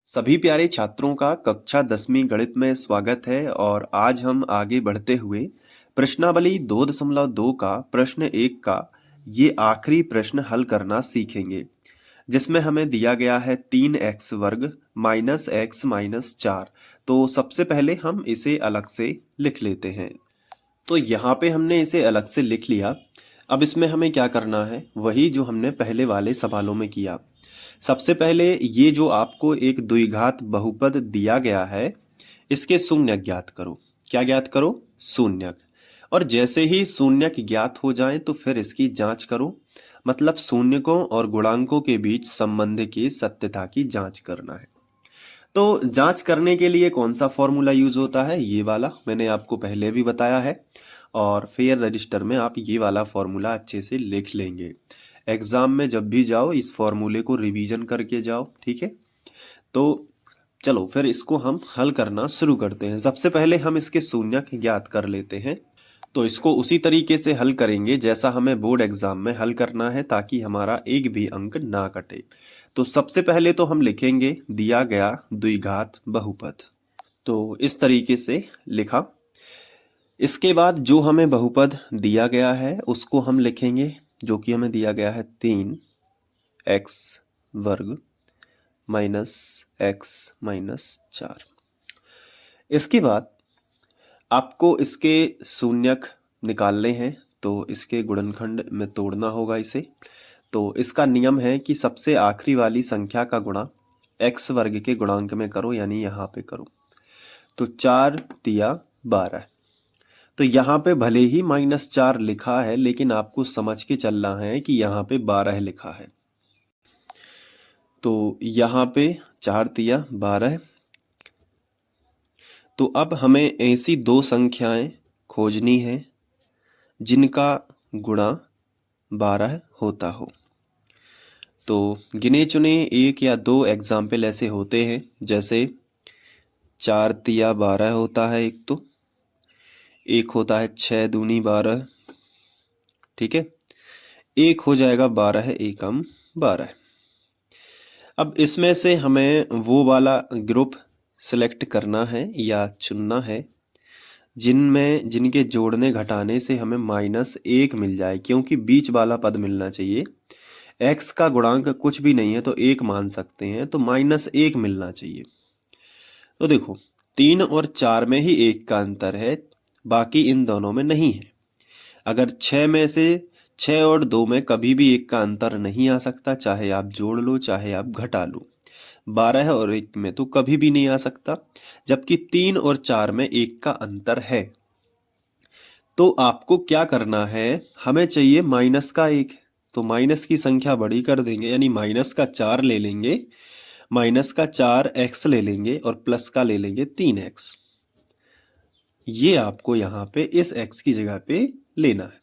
सभी प्यारे छात्रों का कक्षा 10वीं गणित में स्वागत है और आज हम आगे बढ़ते हुए प्रश्नावली 2.2 का प्रश्न 1 का ये आखिरी प्रश्न हल करना सीखेंगे जिसमें हमें दिया गया है 3x वर्ग माइनस एक्स माइनस 4। तो सबसे पहले हम इसे अलग से लिख लेते हैं। तो यहाँ पे हमने इसे अलग से लिख लिया। अब इसमें हमें क्या करना है, वही जो हमने पहले वाले सवालों में किया। सबसे पहले ये जो आपको एक द्विघात बहुपद दिया गया है, इसके शून्यक ज्ञात करो। क्या ज्ञात करो? शून्यक। और जैसे ही शून्यक ज्ञात हो जाए तो फिर इसकी जांच करो, मतलब शून्यकों और गुणांकों के बीच संबंध की सत्यता की जांच करना है। तो जांच करने के लिए कौन सा फॉर्मूला यूज होता है? ये वाला मैंने आपको पहले भी बताया है और फेयर रजिस्टर में आप ये वाला फॉर्मूला अच्छे से लिख लेंगे। एग्जाम में जब भी जाओ इस फॉर्मूले को रिवीजन करके जाओ, ठीक है। तो चलो फिर इसको हम हल करना शुरू करते हैं। सबसे पहले हम इसके शून्यक ज्ञात कर लेते हैं। तो इसको उसी तरीके से हल करेंगे जैसा हमें बोर्ड एग्जाम में हल करना है, ताकि हमारा एक भी अंक ना कटे। तो सबसे पहले तो हम लिखेंगे दिया गया द्विघात बहुपद। तो इस तरीके से लिखा। इसके बाद जो हमें बहुपद दिया गया है उसको हम लिखेंगे, जो कि हमें दिया गया है 3x वर्ग माइनस एक्स माइनस 4। इसके बाद आपको इसके शून्यक निकालने हैं, तो इसके गुणनखंड में तोड़ना होगा इसे। तो इसका नियम है कि सबसे आखिरी वाली संख्या का गुणा x वर्ग के गुणांक में करो, यानी यहाँ पे करो। तो 4 तिया 12। तो यहाँ पे भले ही -4 लिखा है, लेकिन आपको समझ के चलना है कि यहाँ पे 12 लिखा है। तो यहाँ पे 4 तिया 12। तो अब हमें ऐसी दो संख्याएं खोजनी है जिनका गुणा 12 होता हो। तो गिने चुने एक या दो एग्जाम्पल ऐसे होते हैं, जैसे 4 तिया 12 होता है एक, तो एक होता है 6 दूनी 12, ठीक है। एक हो जाएगा 12 एकम 12। अब इसमें से हमें वो वाला ग्रुप सेलेक्ट करना है या चुनना है जिनमें जिनके जोड़ने घटाने से हमें -1 मिल जाए, क्योंकि बीच वाला पद मिलना चाहिए। x का गुणांक कुछ भी नहीं है तो 1 मान सकते हैं, तो -1 मिलना चाहिए। तो देखो 3 और 4 में ही 1 का अंतर है, बाकी इन दोनों में नहीं है। अगर 6 में से 6 और 2 में कभी भी 1 का अंतर नहीं आ सकता, चाहे आप जोड़ लो चाहे आप घटा लो। 12 और 1 में तो कभी भी नहीं आ सकता, जबकि 3 और 4 में 1 का अंतर है। तो आपको क्या करना है, हमें चाहिए माइनस का 1, तो माइनस की संख्या बड़ी कर देंगे, यानी माइनस का 4 ले लेंगे, माइनस का 4x ले लेंगे और प्लस का ले लेंगे 3x। ये आपको यहाँ पे इस x की जगह पे लेना है।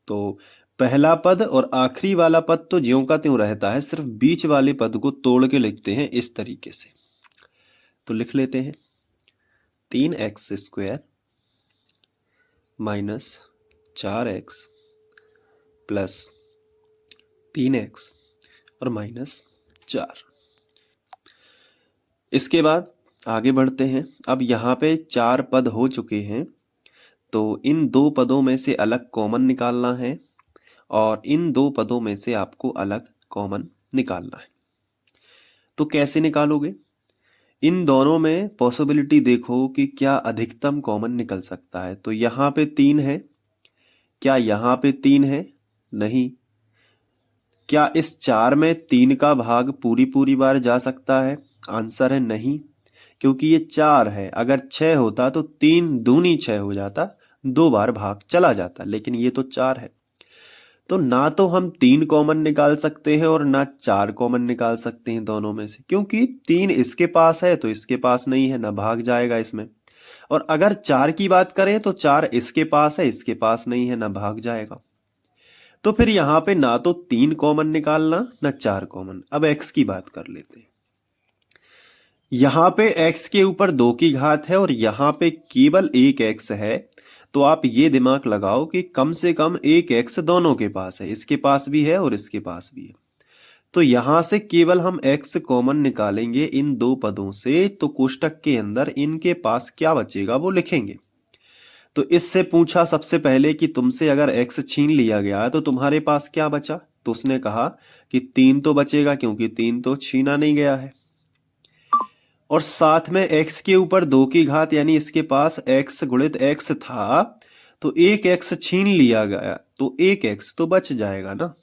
तो पहला पद और आखिरी वाला पद तो ज्यों का त्यों रहता है, सिर्फ बीच वाले पद को तोड़ के लिखते हैं इस तरीके से। तो लिख लेते हैं 3x² minus 4x plus 3x और -4। इसके बाद आगे बढ़ते हैं। अब यहाँ पे 4 पद हो चुके हैं, तो इन दो पदों में से अलग कॉमन निकालना है और इन दो पदों में से आपको अलग कॉमन निकालना है। तो कैसे निकालोगे? इन दोनों में पॉसिबिलिटी देखो कि क्या अधिकतम कॉमन निकल सकता है। तो यहाँ पे 3 है, क्या यहाँ पे 3 है? नहीं। क्या इस 4 में 3 का भाग पूरी पूरी बार जा सकता है? आंसर है नहीं, क्योंकि ये 4 है। अगर 6 होता तो 3 दूनी 6 हो जाता, 2 बार भाग चला जाता, लेकिन ये तो 4 है। तो ना तो हम 3 कॉमन निकाल सकते हैं और ना 4 कॉमन निकाल सकते हैं दोनों में से, क्योंकि 3 इसके पास है तो इसके पास नहीं है, ना भाग जाएगा इसमें। और अगर 4 की बात करें तो 4 इसके पास है, इसके पास नहीं है, ना भाग जाएगा। तो फिर यहाँ पे ना तो 3 कॉमन निकालना ना 4 कॉमन। अब x की बात कर लेते हैं। यहाँ पे x के ऊपर 2 की घात है और यहाँ पे केवल एक x है, तो आप ये दिमाग लगाओ कि कम से कम एक x दोनों के पास है, इसके पास भी है और इसके पास भी है। तो यहां से केवल हम x कॉमन निकालेंगे इन दो पदों से, तो कोष्टक के अंदर इनके पास क्या बचेगा वो लिखेंगे। तो इससे पूछा सबसे पहले कि तुमसे अगर x छीन लिया गया तो तुम्हारे पास क्या बचा, तो उसने कहा कि 3 तो बचेगा, क्योंकि 3 तो छीना नहीं गया है। और साथ में x के ऊपर 2 की घात, यानी इसके पास x गुणित x था, तो एक x छीन लिया गया तो एक x तो बच जाएगा ना।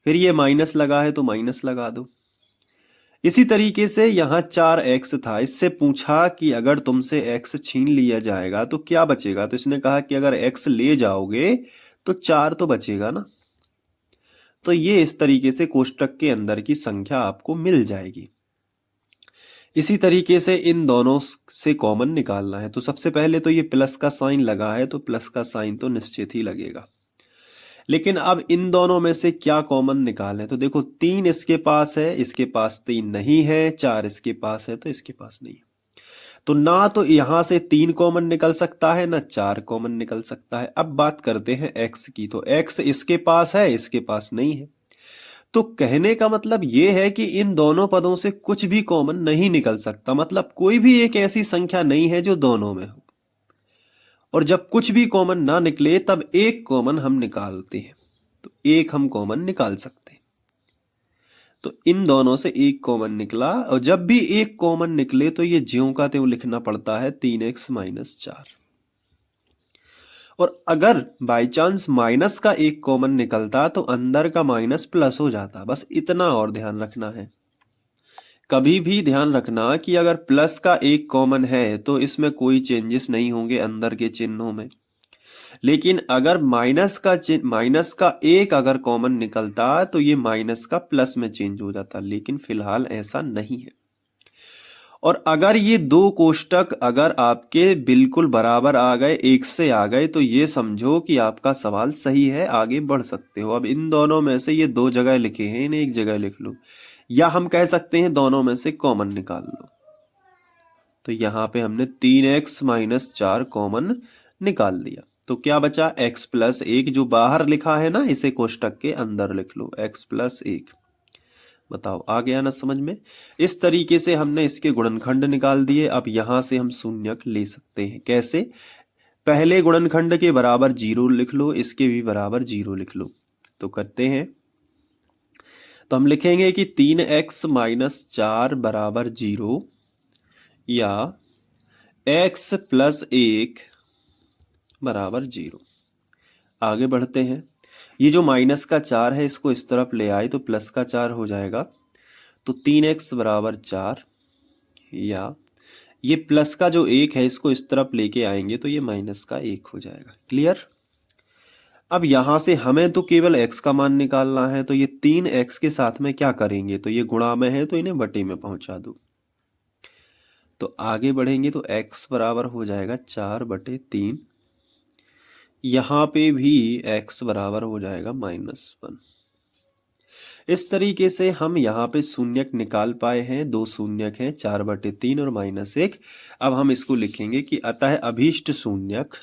फिर ये माइनस लगा है तो माइनस लगा दो। इसी तरीके से यहाँ 4x था, इससे पूछा कि अगर तुमसे x छीन लिया जाएगा तो क्या बचेगा, तो इसने कहा कि अगर x ले जाओगे तो 4 तो बचेगा ना। तो ये इस तरीके से कोष्टक के अंदर की संख्या आपको मिल जाएगी। इसी तरीके से इन दोनों से कॉमन निकालना है, तो सबसे पहले तो ये प्लस का साइन लगा है, तो प्लस का साइन तो निश्चित ही लगेगा। लेकिन अब इन दोनों में से क्या कॉमन निकालें, तो देखो 3 इसके पास है, इसके पास 3 नहीं है, 4 इसके पास है तो इसके पास नहीं है। तो ना तो यहां से 3 कॉमन निकल सकता है, ना 4 कॉमन निकल सकता है। अब बात करते हैं x की, तो x इसके पास है, इसके पास नहीं है। तो कहने का मतलब ये है कि इन दोनों पदों से कुछ भी कॉमन नहीं निकल सकता, मतलब कोई भी एक ऐसी संख्या नहीं है जो दोनों में हो। और जब कुछ भी कॉमन ना निकले तब एक कॉमन हम निकालते हैं, तो एक हम कॉमन निकाल सकते हैं। तो इन दोनों से एक कॉमन निकला, और जब भी एक कॉमन निकले तो ये ज्यों का त्यों लिखना पड़ता है 3x माइनस 4। और अगर बाई चांस माइनस का एक कॉमन निकलता तो अंदर का माइनस प्लस हो जाता, बस इतना और ध्यान रखना है। कभी भी ध्यान रखना कि अगर प्लस का एक कॉमन है तो इसमें कोई चेंजेस नहीं होंगे अंदर के चिन्हों में। लेकिन अगर माइनस का एक अगर कॉमन निकलता तो ये माइनस का प्लस में चेंज हो जाता, लेकिन फिलहाल ऐसा नहीं है। और अगर ये दो कोष्टक अगर आपके बिल्कुल बराबर आ गए, एक से आ गए, तो ये समझो कि आपका सवाल सही है, आगे बढ़ सकते हो। अब इन दोनों में से ये दो जगह लिखे हैं, इन्हें एक जगह लिख लो, या हम कह सकते हैं दोनों में से कॉमन निकाल लो। तो यहाँ पे हमने 3x माइनस 4 कॉमन निकाल लिया, तो क्या बचा x प्लस 1, जो बाहर लिखा है ना इसे कोष्टक के अंदर लिख लो, x प्लस 1। बताओ आ गया ना समझ में। इस तरीके से हमने इसके गुणनखंड निकाल दिए। अब यहां से हम शून्यक ले सकते हैं, कैसे, पहले गुणनखंड के बराबर 0 लिख लो, इसके भी बराबर 0 लिख लो। तो करते हैं, तो हम लिखेंगे कि 3x माइनस 4 बराबर 0, या x प्लस 1 बराबर 0। आगे बढ़ते हैं, ये जो माइनस का 4 है इसको इस तरफ ले आए तो प्लस का 4 हो जाएगा, तो 3x बराबर 4, या ये प्लस का जो 1 है इसको इस तरफ लेके आएंगे तो ये माइनस का 1 हो जाएगा। क्लियर। अब यहां से हमें तो केवल x का मान निकालना है, तो ये 3x के साथ में क्या करेंगे, तो ये गुणा में है तो इन्हें बटे में पहुंचा दो। तो आगे बढ़ेंगे तो x बराबर हो जाएगा 4/3, यहां पे भी x बराबर हो जाएगा -1। इस तरीके से हम यहाँ पे शून्यक निकाल पाए हैं, दो शून्यक हैं, 4/3 और -1। अब हम इसको लिखेंगे कि अतः अभीष्ट शून्यक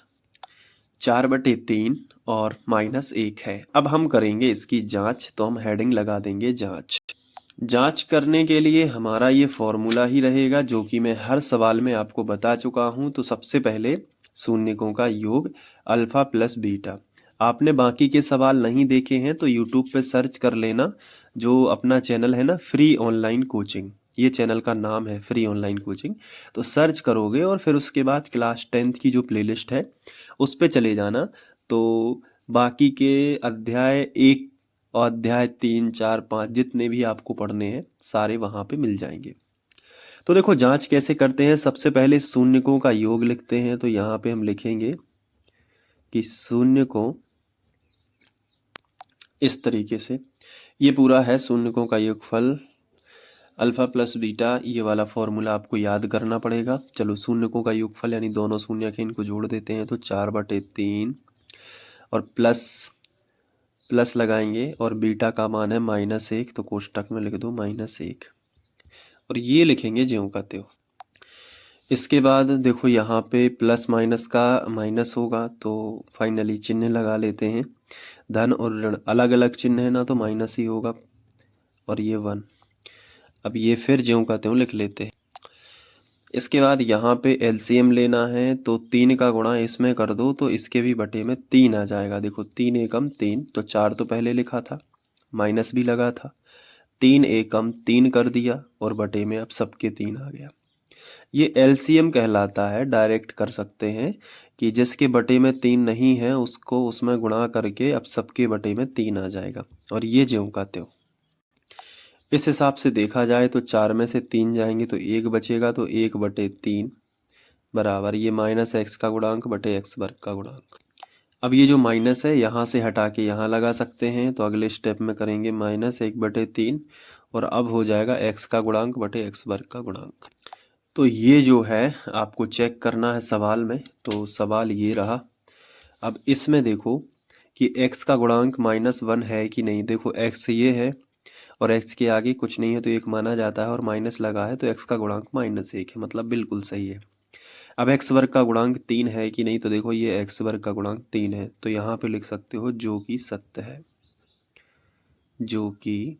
4/3 और -1 है। अब हम करेंगे इसकी जांच, तो हम हेडिंग लगा देंगे जांच। जांच करने के लिए हमारा ये फॉर्मूला ही रहेगा जो कि मैं हर सवाल में आपको बता चुका हूं। तो सबसे पहले शून्यकों का योग अल्फा प्लस बीटा। आपने बाकी के सवाल नहीं देखे हैं तो यूट्यूब पे सर्च कर लेना, जो अपना चैनल है ना फ्री ऑनलाइन कोचिंग, ये चैनल का नाम है फ्री ऑनलाइन कोचिंग। तो सर्च करोगे और फिर उसके बाद क्लास 10th की जो प्लेलिस्ट है उस पे चले जाना, तो बाकी के अध्याय 1 और अध्याय 3, 4, 5 जितने भी आपको पढ़ने हैं सारे वहां पे मिल जाएंगे। तो देखो जांच कैसे करते हैं, सबसे पहले शून्यकों का योग लिखते हैं। तो यहाँ पे हम लिखेंगे कि शून्यकों इस तरीके से, ये पूरा है शून्यकों का योगफल अल्फा प्लस बीटा, ये वाला फॉर्मूला आपको याद करना पड़ेगा। चलो शून्यकों का योगफल यानी दोनों शून्यक हैं इनको जोड़ देते हैं, तो 4/3 और प्लस लगाएंगे और बीटा का मान है -1, तो कोष्टक में लिख दो -1 और ये लिखेंगे ज्यों का त्यों। इसके बाद देखो यहाँ पे प्लस माइनस का माइनस होगा तो फाइनली चिन्ह लगा लेते हैं। धन और ऋण अलग अलग चिन्ह है ना, तो माइनस ही होगा। और ये 1। अब ये फिर ज्यों का त्यों लिख लेते हैं। इसके बाद यहाँ पे एलसीएम लेना है, तो 3 का गुणा इसमें कर दो तो इसके भी बटे में 3 आ जाएगा। देखो 3 एकम 3, तो 4 तो पहले लिखा था, माइनस भी लगा था, 3 एकम 3 कर दिया और बटे में अब सबके 3 आ गया। ये एलसीएम कहलाता है। डायरेक्ट कर सकते हैं कि जिसके बटे में 3 नहीं है उसको उसमें गुणा करके अब सबके बटे में 3 आ जाएगा, और ये ज्यों का त्यों। इस हिसाब से देखा जाए तो 4 में से 3 जाएंगे तो 1 बचेगा, तो 1/3 बराबर ये माइनस एक्स का गुणांक बटे एक्स वर्ग का गुणांक। अब ये जो माइनस है यहाँ से हटा के यहाँ लगा सकते हैं, तो अगले स्टेप में करेंगे -1/3 और अब हो जाएगा एक्स का गुणांक बटे एक्स वर्ग का गुणांक। तो ये जो है आपको चेक करना है सवाल में, तो सवाल ये रहा। अब इसमें देखो कि x का गुणांक -1 है कि नहीं। देखो x ये है और x के आगे कुछ नहीं है तो 1 माना जाता है, और माइनस लगा है तो x का गुणांक -1 है, मतलब बिल्कुल सही है। अब x वर्ग का गुणांक 3 है कि नहीं, तो देखो ये x वर्ग का गुणांक 3 है, तो यहाँ पे लिख सकते हो जो कि सत्य है, जो कि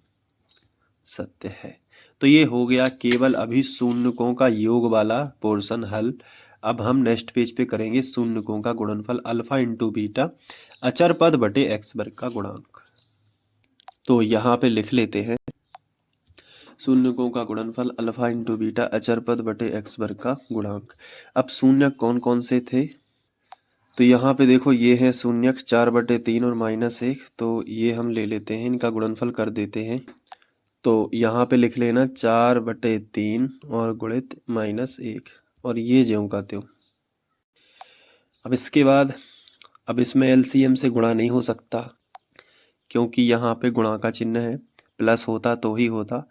सत्य है। तो ये हो गया केवल अभी शून्यकों का योग वाला पोर्शन हल। अब हम नेक्स्ट पेज पे करेंगे शून्यकों का गुणनफल अल्फा इंटू बीटा अचर पद बटे एक्स वर्ग का गुणांक। तो यहाँ पे लिख लेते हैं शून्यकों का गुणनफल अल्फा इंटू बीटा अचर पद बटे एक्स वर्ग का गुणांक। अब शून्यक कौन कौन से थे, तो यहाँ पे देखो ये है शून्यक 4/3 और -1, तो ये हम ले लेते हैं, इनका गुणनफल कर देते हैं। तो यहाँ पे लिख लेना 4/3 और गुणित -1, और ये ज्यों का त्यों। अब इसके बाद अब इसमें एलसीएम से गुणा नहीं हो सकता, क्योंकि यहाँ पे गुणा का चिन्ह है, प्लस होता तो ही होता।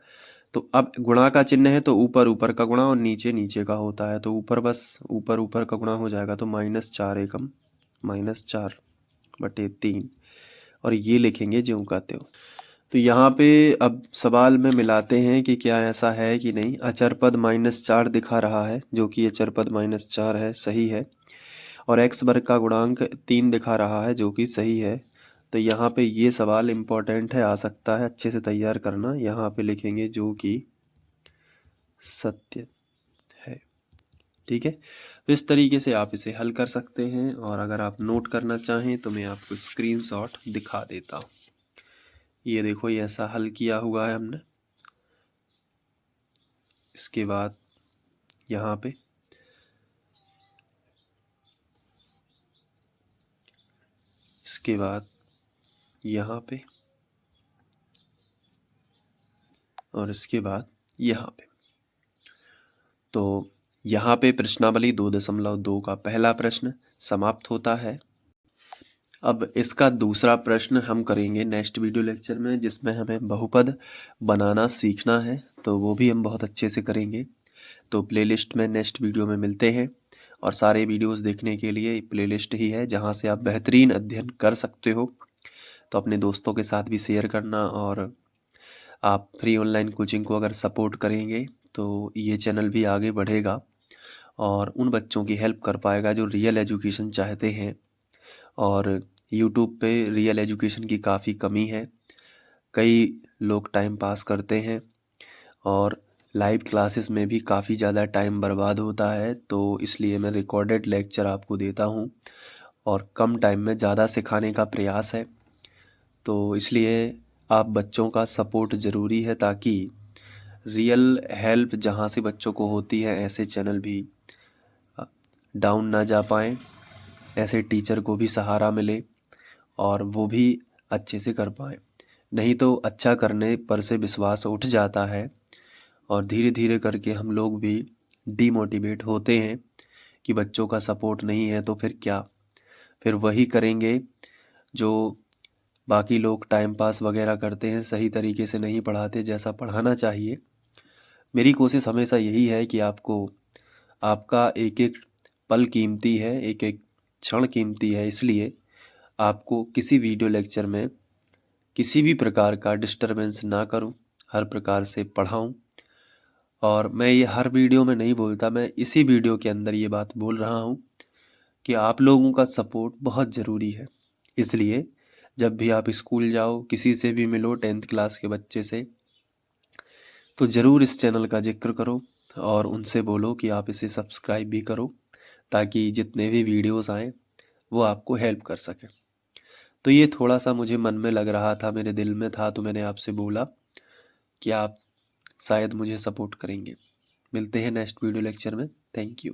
तो अब गुणा का चिन्ह है तो ऊपर ऊपर का गुणा और नीचे नीचे का होता है, तो ऊपर बस ऊपर ऊपर का गुणा हो जाएगा, तो -4 एकम -4/3, और ये लिखेंगे ज्यों का त्यों। तो यहाँ पे अब सवाल में मिलाते हैं कि क्या ऐसा है कि नहीं। अचर पद -4 दिखा रहा है, जो कि अचर पद -4 है, सही है, और एक्स वर्ग का गुणांक 3 दिखा रहा है, जो कि सही है। तो यहाँ पे ये सवाल इम्पोर्टेंट है, आ सकता है, अच्छे से तैयार करना। यहाँ पे लिखेंगे जो कि सत्य है। ठीक है, तो इस तरीके से आप इसे हल कर सकते हैं, और अगर आप नोट करना चाहें तो मैं आपको स्क्रीनशॉट दिखा देता हूँ। ये देखो ये ऐसा हल किया हुआ है हमने। इसके बाद यहाँ पे इसके बाद यहाँ पे और इसके बाद यहाँ पे। तो यहाँ पे प्रश्नावली 2.2 का पहला प्रश्न समाप्त होता है। अब इसका दूसरा प्रश्न हम करेंगे नेक्स्ट वीडियो लेक्चर में, जिसमें हमें बहुपद बनाना सीखना है, तो वो भी हम बहुत अच्छे से करेंगे। तो प्लेलिस्ट में नेक्स्ट वीडियो में मिलते हैं, और सारे वीडियोस देखने के लिए प्लेलिस्ट ही है जहाँ से आप बेहतरीन अध्ययन कर सकते हो। तो अपने दोस्तों के साथ भी शेयर करना, और आप फ्री ऑनलाइन कोचिंग को अगर सपोर्ट करेंगे तो ये चैनल भी आगे बढ़ेगा और उन बच्चों की हेल्प कर पाएगा जो रियल एजुकेशन चाहते हैं। और यूट्यूब पे रियल एजुकेशन की काफ़ी कमी है, कई लोग टाइम पास करते हैं और लाइव क्लासेस में भी काफ़ी ज़्यादा टाइम बर्बाद होता है। तो इसलिए मैं रिकॉर्डेड लेक्चर आपको देता हूँ और कम टाइम में ज़्यादा सिखाने का प्रयास है। तो इसलिए आप बच्चों का सपोर्ट ज़रूरी है, ताकि रियल हेल्प जहाँ से बच्चों को होती है ऐसे चैनल भी डाउन ना जा पाएँ, ऐसे टीचर को भी सहारा मिले और वो भी अच्छे से कर पाएँ। नहीं तो अच्छा करने पर से विश्वास उठ जाता है और धीरे धीरे करके हम लोग भी डीमोटिवेट होते हैं कि बच्चों का सपोर्ट नहीं है, तो फिर क्या, फिर वही करेंगे जो बाकी लोग टाइम पास वगैरह करते हैं, सही तरीके से नहीं पढ़ाते जैसा पढ़ाना चाहिए। मेरी कोशिश हमेशा यही है कि आपका एक एक पल कीमती है, एक एक क्षण कीमती है, इसलिए आपको किसी वीडियो लेक्चर में किसी भी प्रकार का डिस्टरबेंस ना करूं, हर प्रकार से पढ़ाऊं। और मैं ये हर वीडियो में नहीं बोलता, मैं इसी वीडियो के अंदर ये बात बोल रहा हूं कि आप लोगों का सपोर्ट बहुत ज़रूरी है। इसलिए जब भी आप स्कूल जाओ, किसी से भी मिलो, 10th क्लास के बच्चे से, तो ज़रूर इस चैनल का ज़िक्र करो और उनसे बोलो कि आप इसे सब्सक्राइब भी करो, ताकि जितने भी वीडियोस आएँ वो आपको हेल्प कर सकें। तो ये थोड़ा-सा मुझे मन में लग रहा था, मेरे दिल में था, तो मैंने आपसे बोला कि आप शायद मुझे सपोर्ट करेंगे। मिलते हैं नेक्स्ट वीडियो लेक्चर में। Thank you.